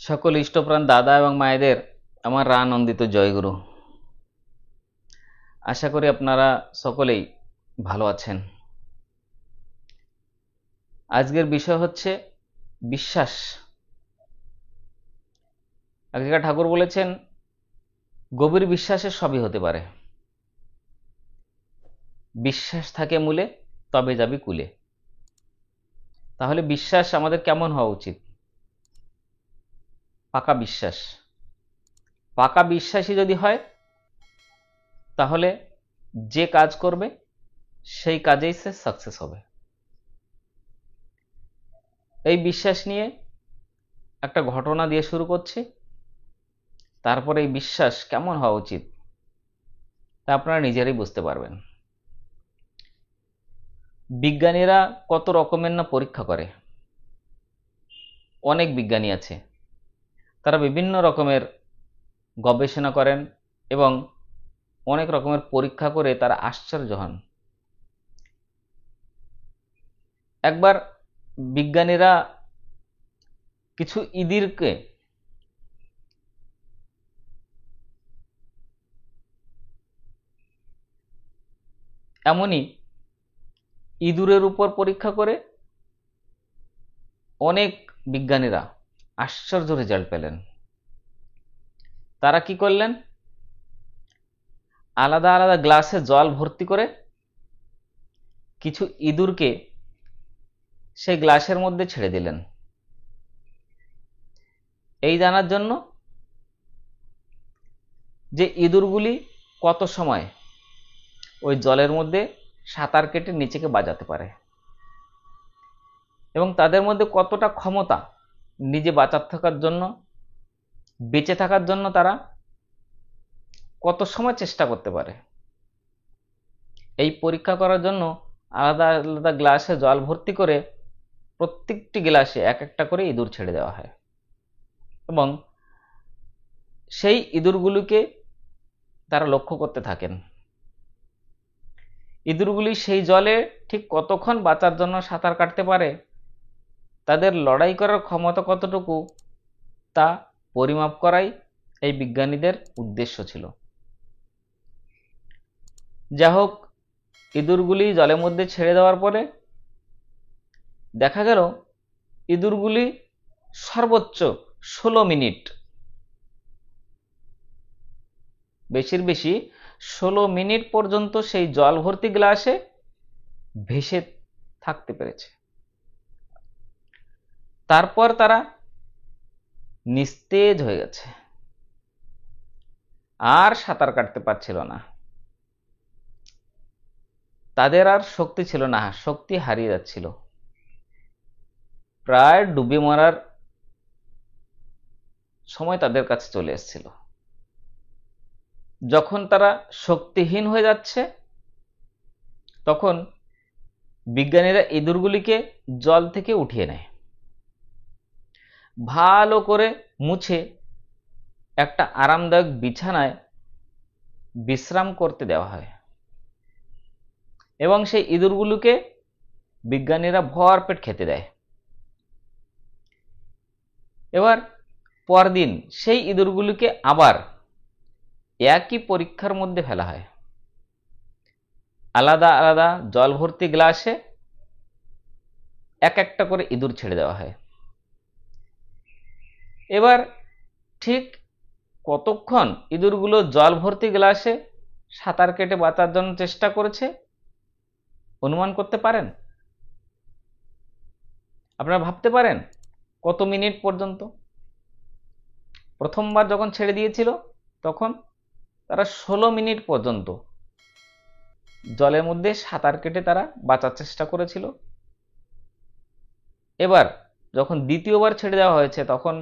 সকল ইষ্টপ্রাণ দাদা এবং মায়েদের আমার আনন্দিত জয়গুরু। আশা করি আপনারা সকলেই ভালো আছেন। আজকের বিষয় হচ্ছে বিশ্বাস। এক জায়গায় ঠাকুর বলেছেন, গভীর বিশ্বাসে সবই হতে পারে। বিশ্বাস থাকে মূলে, তবে যাবি কুলে। তাহলে বিশ্বাস আমাদের কেমন হওয়া উচিত? পাকা বিশ্বাস। পাকা বিশ্বাসী যদি হয়, তাহলে যে কাজ করবে সেই কাজেই সে সাকসেস হবে। এই বিশ্বাস নিয়ে একটা ঘটনা দিয়ে শুরু করছি, তারপরে এই বিশ্বাস কেমন হওয়া উচিত তা আপনারা নিজেরাই বুঝতে পারবেন। বিজ্ঞানীরা কত রকমের না পরীক্ষা করে। অনেক বিজ্ঞানী আছে, তারা বিভিন্ন রকমের গবেষণা করেন এবং অনেক রকমের পরীক্ষা করে তারা আশ্চর্য হন। একবার বিজ্ঞানীরা কিছু ইঁদুরকে এমনই ইঁদুরের উপর পরীক্ষা করে অনেক বিজ্ঞানীরা আশ্চর্য রেজাল্ট পেলেন। তারা কি করলেন? আলাদা আলাদা গ্লাসে জল ভর্তি করে কিছু ইঁদুরকে সেই গ্লাসের মধ্যে ছেড়ে দিলেন, এই জানার জন্য যে ইঁদুরগুলি কত সময় ওই জলের মধ্যে সাঁতার কেটে নিচেকে বাজাতে পারে এবং তাদের মধ্যে কতটা ক্ষমতা নিজে বাঁচার থাকার জন্য, বেঁচে থাকার জন্য তারা কত সময় চেষ্টা করতে পারে। এই পরীক্ষা করার জন্য আলাদা আলাদা গ্লাসে জল ভর্তি করে প্রত্যেকটি গ্লাসে এক একটা করে ইঁদুর ছেড়ে দেওয়া হয় এবং সেই ইঁদুরগুলিকে তারা লক্ষ্য করতে থাকেন। ইঁদুরগুলি সেই জলে ঠিক কতক্ষণ বাঁচার জন্য সাঁতার কাটতে পারে, তাদের লড়াই করার ক্ষমতা কতটুকু তা পরিমাপ করাই এই বিজ্ঞানীদের উদ্দেশ্য ছিল। যা হোক, ইঁদুরগুলি জলের মধ্যে ছেড়ে দেওয়ার পরে দেখা গেল ইঁদুরগুলি সর্বোচ্চ 16 মিনিট, বেশির বেশি 16 মিনিট পর্যন্ত সেই জল ভর্তি গ্লাসে ভেসে থাকতে পেরেছে। তারপর তারা নিস্তেজ হয়ে গেছে, আর সাঁতার কাটতে পারছিল না। তাদের আর শক্তি ছিল না, শক্তি হারিয়ে যাচ্ছিল, প্রায় ডুবে মরার সময় তাদের কাছে চলে এসেছিল। যখন তারা শক্তিহীন হয়ে যাচ্ছে, তখন বিজ্ঞানীরা ইঁদুরগুলিকে জল থেকে উঠিয়ে নেয়, ভালো করে মুছে একটা আরামদায়ক বিছানায় বিশ্রাম করতে দেওয়া হয় এবং সেই ইঁদুরগুলোকে বিজ্ঞানীরা ভরপেট খেতে দেয়। এবার পরদিন সেই ইঁদুরগুলোকে আবার একই পরীক্ষার মধ্যে ফেলা হয়, আলাদা আলাদা জল ভর্তি গ্লাসে এক একটা করে ইঁদুর ছেড়ে দেওয়া হয়। এবার ঠিক কতক্ষণ ইঁদুরগুলো জল ভর্তি গ্লাসে সাঁতার কেটে বাঁচার জন্য চেষ্টা করেছে অনুমান করতে পারেন? আপনারা ভাবতে পারেন কত মিনিট পর্যন্ত? প্রথমবার যখন ছেড়ে দিয়েছিল তখন তারা 16 মিনিট পর্যন্ত জলের মধ্যে সাঁতার কেটে তারা বাঁচার চেষ্টা করেছিল। এবার যখন দ্বিতীয়বার ছেড়ে দেওয়া হয়েছে তখন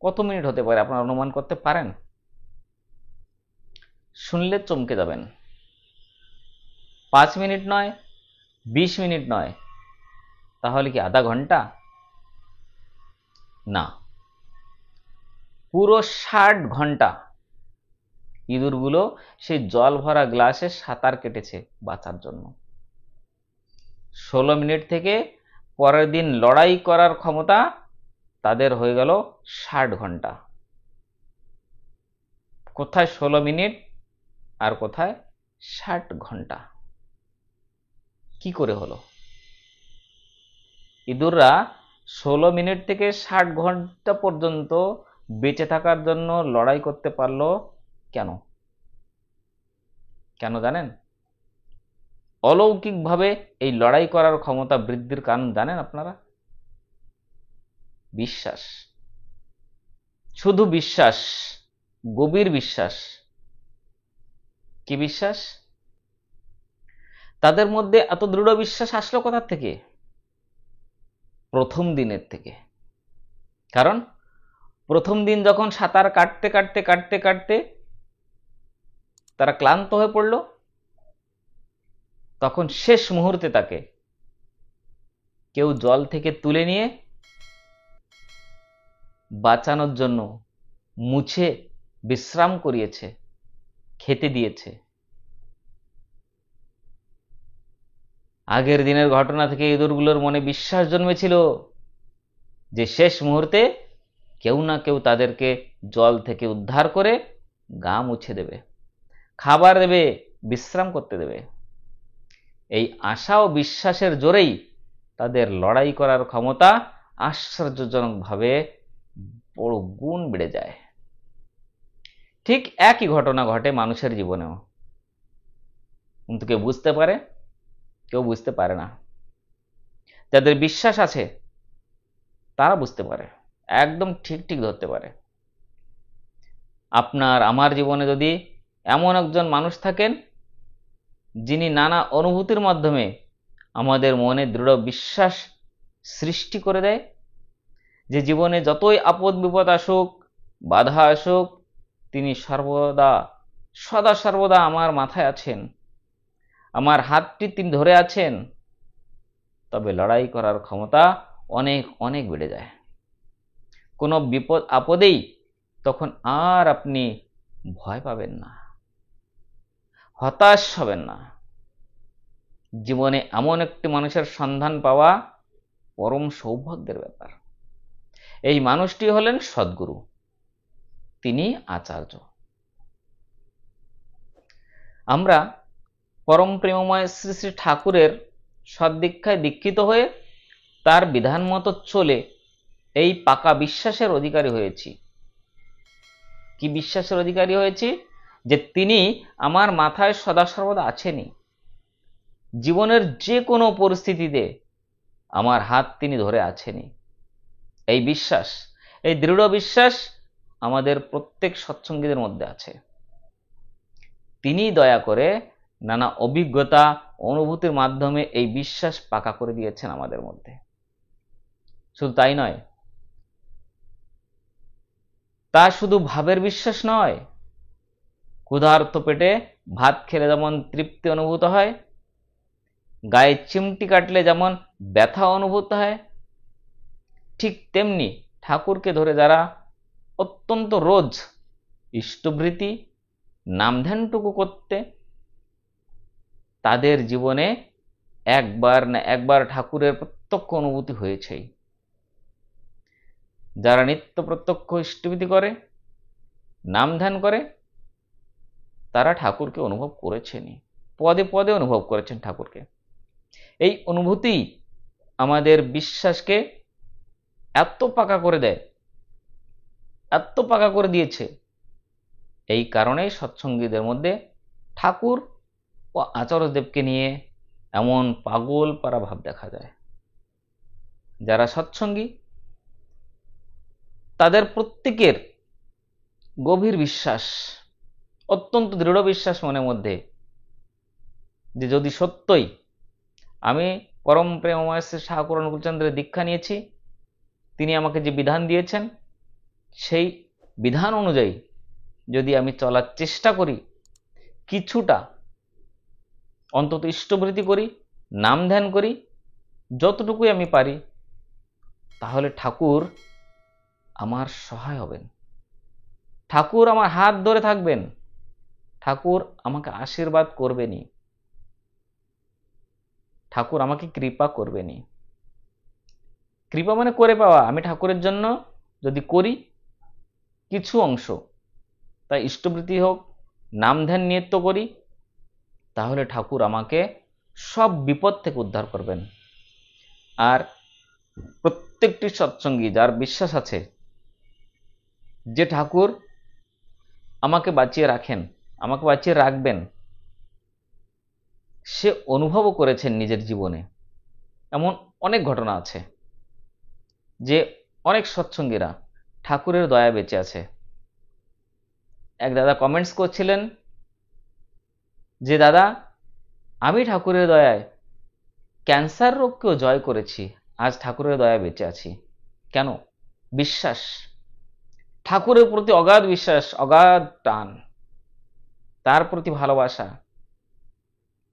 কত মিনিট হতে পারে আপনারা অনুমান করতে পারেন? শুনলে চমকে যাবেন। 5 মিনিট নয়, 20 মিনিট নয়, তাহলে কি আধা ঘন্টা? না, পুরো 60 ঘন্টা ইঁদুরগুলো সেই জল ভরা গ্লাসে সাঁতার কেটেছে বাঁচার জন্য। 16 মিনিট থেকে পরের দিন লড়াই করার ক্ষমতা তাদের হয়ে গেল 60 ঘন্টা। কোথায় 16 মিনিট আর কোথায় 60 ঘন্টা? কি করে হলো? ইঁদুররা 16 মিনিট থেকে 60 ঘন্টা পর্যন্ত বেঁচে থাকার জন্য লড়াই করতে পারলো কেন? কেন জানেন? অলৌকিকভাবে এই লড়াই করার ক্ষমতা বৃদ্ধির কারণ জানেন আপনারা? বিশ্বাস। শুধু বিশ্বাস, গভীর বিশ্বাস। কি বিশ্বাস? তাদের মধ্যে এত দৃঢ় বিশ্বাস আসলো কোথা থেকে? প্রথম দিনের থেকে। কারণ প্রথম দিন যখন সাঁতার কাটতে কাটতে কাটতে কাটতে তারা ক্লান্ত হয়ে পড়ল, তখন শেষ মুহূর্তে তাকে কেউ জল থেকে তুলে নিয়ে বাঁচানোর জন্য মুছে বিশ্রাম করিয়েছে, খেতে দিয়েছে। আগের দিনের ঘটনা থেকে ইঁদুরগুলোর মনে বিশ্বাস জন্মেছিল যে শেষ মুহূর্তে কেউ না কেউ তাদেরকে জল থেকে উদ্ধার করে গা মুছে দেবে, খাবার দেবে, বিশ্রাম করতে দেবে। এই আশা ও বিশ্বাসের জোরেই তাদের লড়াই করার ক্ষমতা আশ্চর্যজনকভাবে বড় গুণ বেড়ে যায়। ঠিক একই ঘটনা ঘটে মানুষের জীবনেও, কিন্তু কেউ বুঝতে পারে, কেউ বুঝতে পারে না। যাদের বিশ্বাস আছে তারা বুঝতে পারে, একদম ঠিক ঠিক ধরতে পারে। আপনার আমার জীবনে যদি এমন একজন মানুষ থাকেন যিনি নানা অনুভূতির মাধ্যমে আমাদের মনে দৃঢ় বিশ্বাস সৃষ্টি করে দেয় যে জীবনে যতই আপদ বিপদ আসুক, বাধা আসুক, তিনি সর্বদা সদা সর্বদা আমার মাথায় আছেন, আমার হাতটি তিনি ধরে আছেন, তবে লড়াই করার ক্ষমতা অনেক অনেক বেড়ে যায়। কোনো বিপদ আপদেই তখন আর আপনি ভয় পাবেন না, হতাশ হবেন না। জীবনে এমন একটি মানুষের সন্ধান পাওয়া পরম সৌভাগ্যের ব্যাপার। এই মানুষটি হলেন সদ্গুরু, তিনি আচার্য। আমরা পরম প্রেমময় শ্রী শ্রী ঠাকুরের সদ্দীক্ষায় দীক্ষিত হয়ে তার বিধান মতো চলে এই পাকা বিশ্বাসের অধিকারী হয়েছি। কি বিশ্বাসের অধিকারী হয়েছি? যে তিনি আমার মাথায় সদা সর্বদা আছেনই, জীবনের যে কোনো পরিস্থিতিতে আমার হাত তিনি ধরে আছেনই। এই বিশ্বাস, এই দৃঢ় বিশ্বাস আমাদের প্রত্যেক সৎসঙ্গীদের মধ্যে আছে। তিনি দয়া করে নানা অভিজ্ঞতা, অনুভূতির মাধ্যমে এই বিশ্বাস পাকা করে দিয়েছেন আমাদের মধ্যে। শুধু তাই নয়, তা শুধু ভাবের বিশ্বাস নয়। ক্ষুধার্ত পেটে ভাত খেলে যেমন তৃপ্তি অনুভূত হয়, গায়ে চিমটি কাটলে যেমন ব্যথা অনুভূত হয়, ঠিক তেমনি ঠাকুরকে ধরে যারা অত্যন্ত রোজ ইষ্টভৃতি নামধ্যানটুকু করতে, তাদের জীবনে একবার না একবার ঠাকুরের প্রত্যক্ষ অনুভূতি হয়েছেই। যারা নিত্য প্রত্যক্ষ ইষ্টভৃতি করে, নাম ধ্যান করে, তারা ঠাকুরকে অনুভব করেছেনই, পদে পদে অনুভব করেছেন ঠাকুরকে। এই অনুভূতি আমাদের বিশ্বাসকে এত পাকা করে দেয়, এত পাকা করে দিয়েছে। এই কারণেই সৎসঙ্গীদের মধ্যে ঠাকুর ও আচার্যদেবকে নিয়ে এমন পাগল পারা ভাব দেখা যায়। যারা সৎসঙ্গী তাদের প্রত্যেকের গভীর বিশ্বাস, অত্যন্ত দৃঢ় বিশ্বাস মনের মধ্যে যে যদি সত্যই আমি পরম প্রেমময় শ্রী ঠাকুর অনুকূলচন্দ্রের দীক্ষা নিয়েছি, তিনি আমাকে যে বিধান দিয়েছেন সেই বিধান অনুযায়ী যদি আমি চলার চেষ্টা করি, কিছুটা অন্তত ইষ্টভৃতি করি, নাম ধ্যান করি, যতটুকুই আমি পারি, তাহলে ঠাকুর আমার সহায় হবেন, ঠাকুর আমার হাত ধরে থাকবেন, ঠাকুর আমাকে আশীর্বাদ করবেনই, ঠাকুর আমাকে কৃপা করবেনই। কৃপা মানে করে পাওয়া। আমি ঠাকুরের জন্য যদি করি কিছু অংশ, তাই ইষ্টবৃত্তি হোক, নাম ধ্যান নিয়ত করি, তাহলে ঠাকুর আমাকে সব বিপদ থেকে উদ্ধার করবেন। আর প্রত্যেকটি সৎসঙ্গী যার বিশ্বাস আছে যে ঠাকুর আমাকে বাঁচিয়ে রাখেন, আমাকে বাঁচিয়ে রাখবেন, সে অনুভবও করেছেন নিজের জীবনে। এমন অনেক ঘটনা আছে যে অনেক সৎসঙ্গীরা ঠাকুরের দয়া বেঁচে আছে। এক দাদা কমেন্টস করছিলেন যে দাদা, আমি ঠাকুরের দয়ায় ক্যান্সার রোগকেও জয় করেছি, আজ ঠাকুরের দয়া বেঁচে আছি। কেন? বিশ্বাস, ঠাকুরের প্রতি অগাধ বিশ্বাস, অগাধ টান, তার প্রতি ভালোবাসা।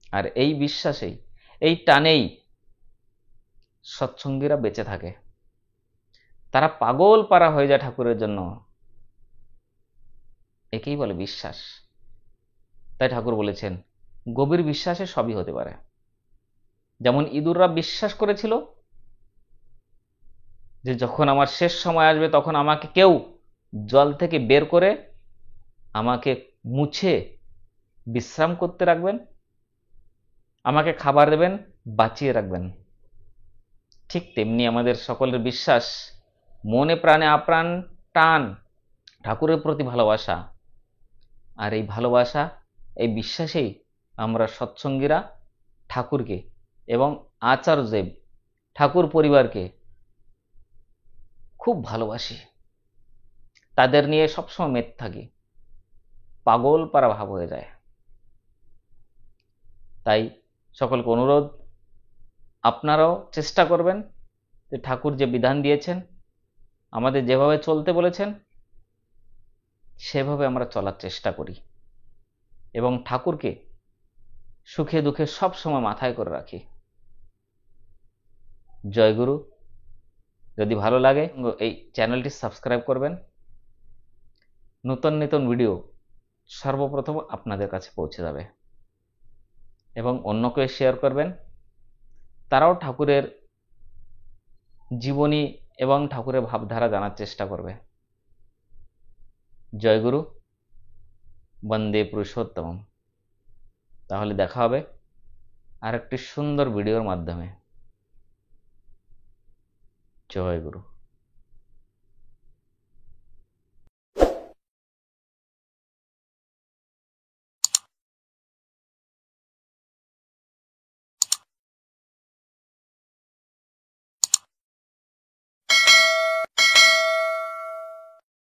আর এই বিশ্বাসেই, এই টানেই সৎসঙ্গীরা বেঁচে থাকে। তারা পাগল পারা হয়ে যায় ঠাকুরের জন্য। একেই বলে বিশ্বাস। তাই ঠাকুর বলেছেন গভীর বিশ্বাসে সবই হতে পারে। যেমন ইঁদুররা বিশ্বাস করেছিল যে যখন আমার শেষ সময় আসবে তখন আমাকে কেউ জল থেকে বের করে আমাকে মুছে বিশ্রাম করতে রাখবেন, আমাকে খাবার দেবেন, বাঁচিয়ে রাখবেন। ঠিক তেমনি আমাদের সকলের বিশ্বাস, মনে প্রাণে আপ্রাণ টান, ঠাকুরের প্রতি ভালোবাসা। আর এই ভালোবাসা, এই বিশ্বাসেই আমরা সৎসঙ্গীরা ঠাকুরকে এবং আচার্যদেব ঠাকুর পরিবারকে খুব ভালোবাসি, তাদের নিয়ে সবসময় মেতে থাকি, পাগল পারা ভাব হয়ে যায়। তাই সকলকে অনুরোধ, আপনারাও চেষ্টা করবেন যে ঠাকুর যে বিধান দিয়েছেন, আমাদের যেভাবে চলতে বলেছেন সেভাবে আমরা চলার চেষ্টা করি এবং ঠাকুরকে সুখে দুঃখে সব সময় মাথায় করে রাখি। জয় গুরু। যদি ভালো লাগে এই চ্যানেলটি সাবস্ক্রাইব করবেন। নতুন নতুন ভিডিও সর্বপ্রথম আপনাদের কাছে পৌঁছে যাবে এবং অন্যকে শেয়ার করবেন, তারাও ঠাকুরের জীবনী এবং ঠাকুরের ভাবধারা জানার চেষ্টা করবে। জয় গুরু, বন্দে পুরুষোত্তম। তাহলে দেখা হবে আর একটি সুন্দর ভিডিওর মাধ্যমে। জয় গুরু।